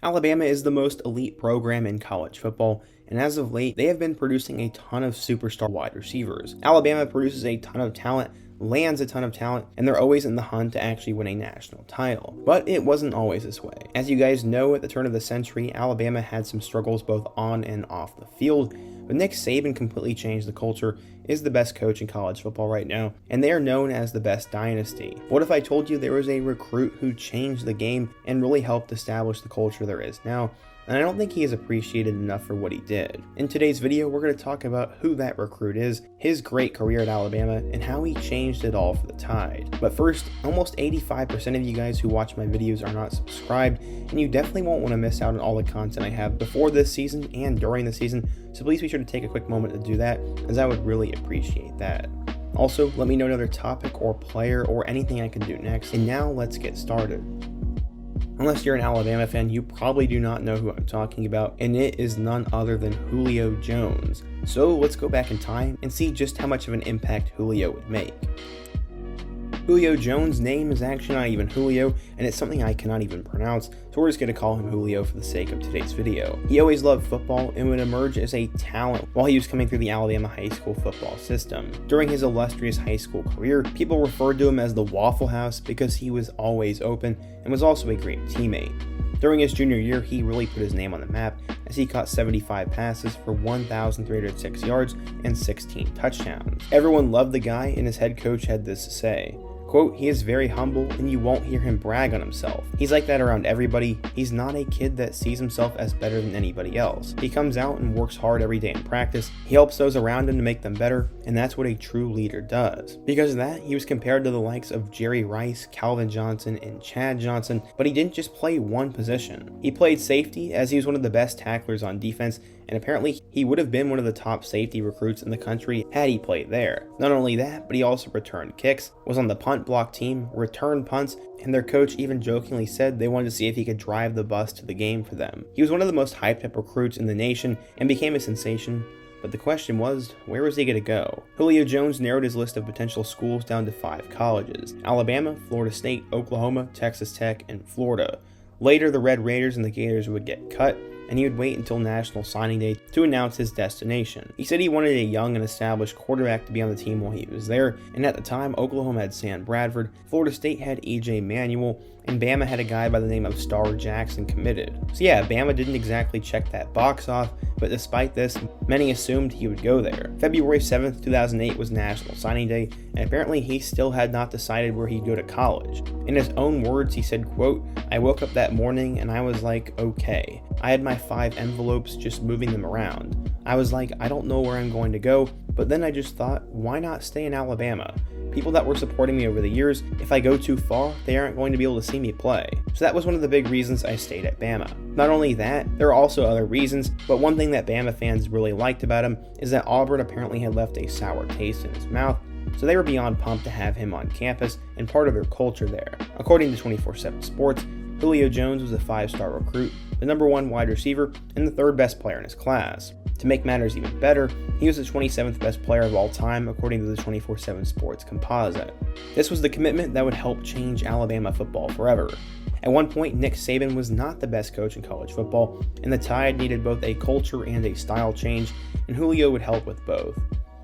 Alabama is the most elite program in college football, and as of late, they have been producing a ton of superstar wide receivers. Alabama produces a ton of talent, lands a ton of talent, and they're always in the hunt to actually win a national title. But it wasn't always this way. As you guys know, at the turn of the century, Alabama had some struggles both on and off the field, but Nick Saban completely changed the culture, is the best coach in college football right now, and they are known as the best dynasty. What if I told you there was a recruit who changed the game and really helped establish the culture there is now? And I don't think he is appreciated enough for what he did. In today's video, we're going to talk about who that recruit is, his great career at Alabama, and how he changed it all for the Tide. But first, almost 85% of you guys who watch my videos are not subscribed, and you definitely won't want to miss out on all the content I have before this season and during the season, so please be sure to take a quick moment to do that, as I would really appreciate that. Also, let me know another topic or player or anything I can do next, and now let's get started. Unless you're an Alabama fan, you probably do not know who I'm talking about, and it is none other than Julio Jones. So let's go back in time and see just how much of an impact Julio would make. Julio Jones' name is actually not even Julio, and it's something I cannot even pronounce, so we're just going to call him Julio for the sake of today's video. He always loved football and would emerge as a talent while he was coming through the Alabama high school football system. During his illustrious high school career, people referred to him as the Waffle House because he was always open and was also a great teammate. During his junior year, he really put his name on the map as he caught 75 passes for 1,306 yards and 16 touchdowns. Everyone loved the guy, and his head coach had this to say. Quote, he is very humble and you won't hear him brag on himself. He's like that around everybody. He's not a kid that sees himself as better than anybody else. He comes out and works hard every day in practice. He helps those around him to make them better, and that's what a true leader does. Because of that, he was compared to the likes of Jerry Rice, Calvin Johnson, and Chad Johnson, but he didn't just play one position. He played safety as he was one of the best tacklers on defense, and apparently he would have been one of the top safety recruits in the country had he played there. Not only that, but he also returned kicks, was on the punt block team, returned punts, and their coach even jokingly said they wanted to see if he could drive the bus to the game for them. He was one of the most hyped up recruits in the nation and became a sensation, but the question was, where was he going to go? Julio Jones narrowed his list of potential schools down to 5 colleges: Alabama, Florida State, Oklahoma, Texas Tech, and Florida. Later, the Red Raiders and the Gators would get cut, and he would wait until National Signing Day to announce his destination. He said he wanted a young and established quarterback to be on the team while he was there, and at the time, Oklahoma had Sam Bradford, Florida State had E.J. Manuel, and Bama had a guy by the name of Star Jackson committed. So yeah, Bama didn't exactly check that box off, but despite this, many assumed he would go there. February 7th, 2008 was National Signing Day, and apparently he still had not decided where he'd go to college. In his own words, he said, quote, I woke up that morning and I was like, okay. I had my 5 envelopes, just moving them around. I was like, I don't know where I'm going to go, but then I just thought, why not stay in Alabama? People that were supporting me over the years, if I go too far, they aren't going to be able to see me play. So that was one of the big reasons I stayed at Bama. Not only that, there are also other reasons, but one thing that Bama fans really liked about him is that Auburn apparently had left a sour taste in his mouth, so they were beyond pumped to have him on campus and part of their culture there. According to 24/7 Sports, Julio Jones was a 5-star recruit, the #1 wide receiver, and the 3rd best player in his class. To make matters even better, he was the 27th best player of all time according to the 24/7 Sports composite. This was the commitment that would help change Alabama football forever. At one point, Nick Saban was not the best coach in college football, and the Tide needed both a culture and a style change, and Julio would help with both.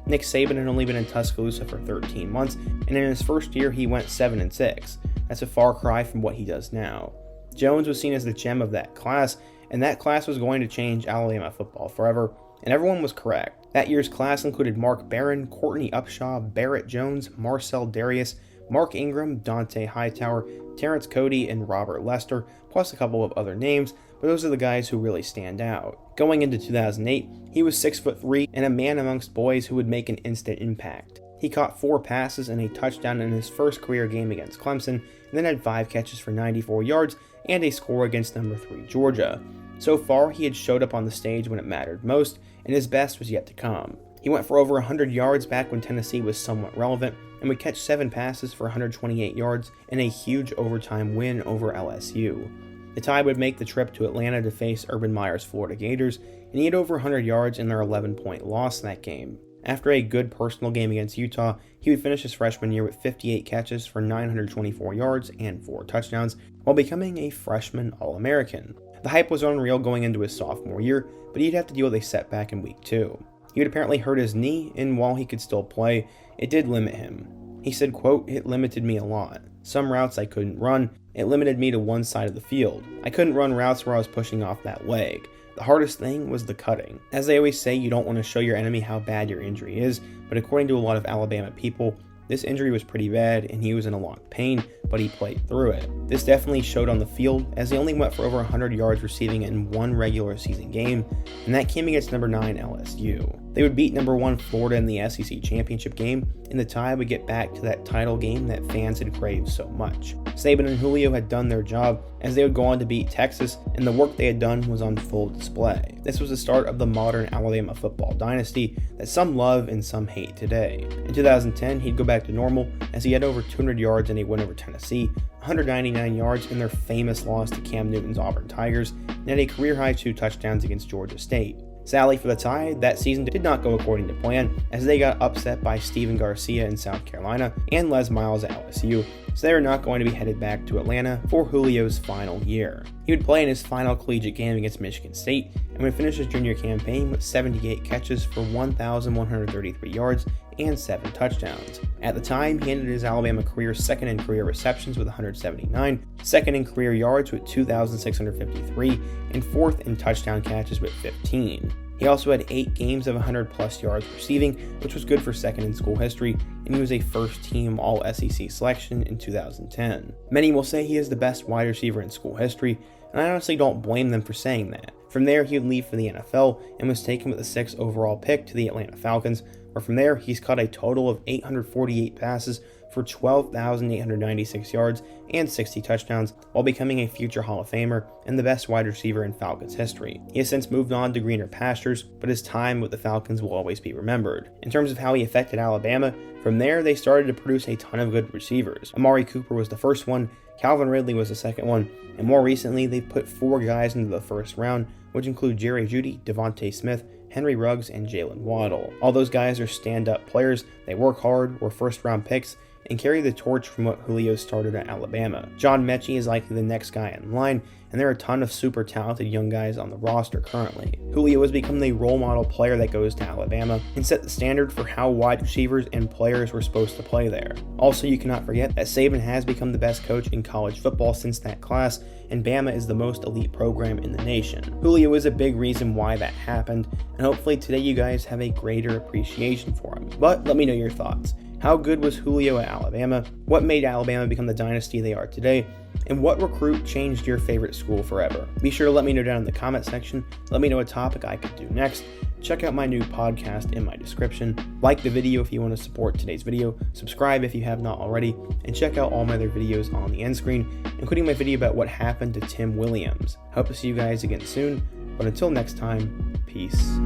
Nick Saban had only been in Tuscaloosa for 13 months, and in his first year he went 7-6. That's a far cry from what he does now. Jones was seen as the gem of that class, and that class was going to change Alabama football forever, and everyone was correct. That year's class included Mark Barron, Courtney Upshaw, Barrett Jones, Marcel Darius, Mark Ingram, Dante Hightower, Terrence Cody, and Robert Lester, plus a couple of other names, but those are the guys who really stand out. Going into 2008, he was 6'3" and a man amongst boys who would make an instant impact. He caught 4 passes and a touchdown in his first career game against Clemson, and then had 5 catches for 94 yards and a score against #3 Georgia. So far, he had showed up on the stage when it mattered most, and his best was yet to come. He went for over 100 yards back when Tennessee was somewhat relevant, and would catch 7 passes for 128 yards in a huge overtime win over LSU. The Tide would make the trip to Atlanta to face Urban Meyer's Florida Gators, and he had over 100 yards in their 11-point loss in that game. After a good personal game against Utah, he would finish his freshman year with 58 catches for 924 yards and 4 touchdowns, while becoming a freshman All-American. The hype was unreal going into his sophomore year, but he'd have to deal with a setback in week 2. He would apparently hurt his knee, and while he could still play, it did limit him. He said, quote, "It limited me a lot. Some routes I couldn't run. It limited me to one side of the field. I couldn't run routes where I was pushing off that leg. The hardest thing was the cutting." As they always say, you don't want to show your enemy how bad your injury is, but according to a lot of Alabama people, this injury was pretty bad and he was in a lot of pain, but he played through it. This definitely showed on the field, as he only went for over 100 yards receiving in one regular season game, and that came against number 9 LSU. They would beat number 1 Florida in the SEC championship game, and the tie would get back to that title game that fans had craved so much. Saban and Julio had done their job, as they would go on to beat Texas, and the work they had done was on full display. This was the start of the modern Alabama football dynasty that some love and some hate today. In 2010, he'd go back to normal, as he had over 200 yards in a win over Tennessee, 199 yards in their famous loss to Cam Newton's Auburn Tigers, and had a career-high 2 touchdowns against Georgia State. Sadly for the Tide, that season did not go according to plan, as they got upset by Steven Garcia in South Carolina and Les Miles at LSU, so they were not going to be headed back to Atlanta for Julio's final year. He would play in his final collegiate game against Michigan State, and would finish his junior campaign with 78 catches for 1,133 yards and 7 touchdowns. At the time, he ended his Alabama career second in career receptions with 179, second in career yards with 2,653, and fourth in touchdown catches with 15. He also had 8 games of 100-plus yards receiving, which was good for second in school history, and he was a first-team All-SEC selection in 2010. Many will say he is the best wide receiver in school history, and I honestly don't blame them for saying that. From there, he would leave for the NFL and was taken with the 6th overall pick to the Atlanta Falcons, where from there, he's caught a total of 848 passes for 12,896 yards and 60 touchdowns, while becoming a future Hall of Famer and the best wide receiver in Falcons history. He has since moved on to greener pastures, but his time with the Falcons will always be remembered. In terms of how he affected Alabama, from there they started to produce a ton of good receivers. Amari Cooper was the first one, Calvin Ridley was the second one, and more recently they've put 4 guys into the first round, which include Jerry Jeudy, Devontae Smith, Henry Ruggs, and Jalen Waddle. All those guys are stand-up players, they work hard, were first-round picks, and carry the torch from what Julio started at Alabama. John Mechie is likely the next guy in line, and there are a ton of super talented young guys on the roster currently. Julio has become the role model player that goes to Alabama and set the standard for how wide receivers and players were supposed to play there. Also, you cannot forget that Saban has become the best coach in college football since that class, and Bama is the most elite program in the nation. Julio is a big reason why that happened, and hopefully today you guys have a greater appreciation for him. But let me know your thoughts. How good was Julio at Alabama? What made Alabama become the dynasty they are today? And what recruit changed your favorite school forever? Be sure to let me know down in the comment section. Let me know a topic I could do next. Check out my new podcast in my description. Like the video if you want to support today's video. Subscribe if you have not already. And check out all my other videos on the end screen, including my video about what happened to Tim Williams. Hope to see you guys again soon. But until next time, peace.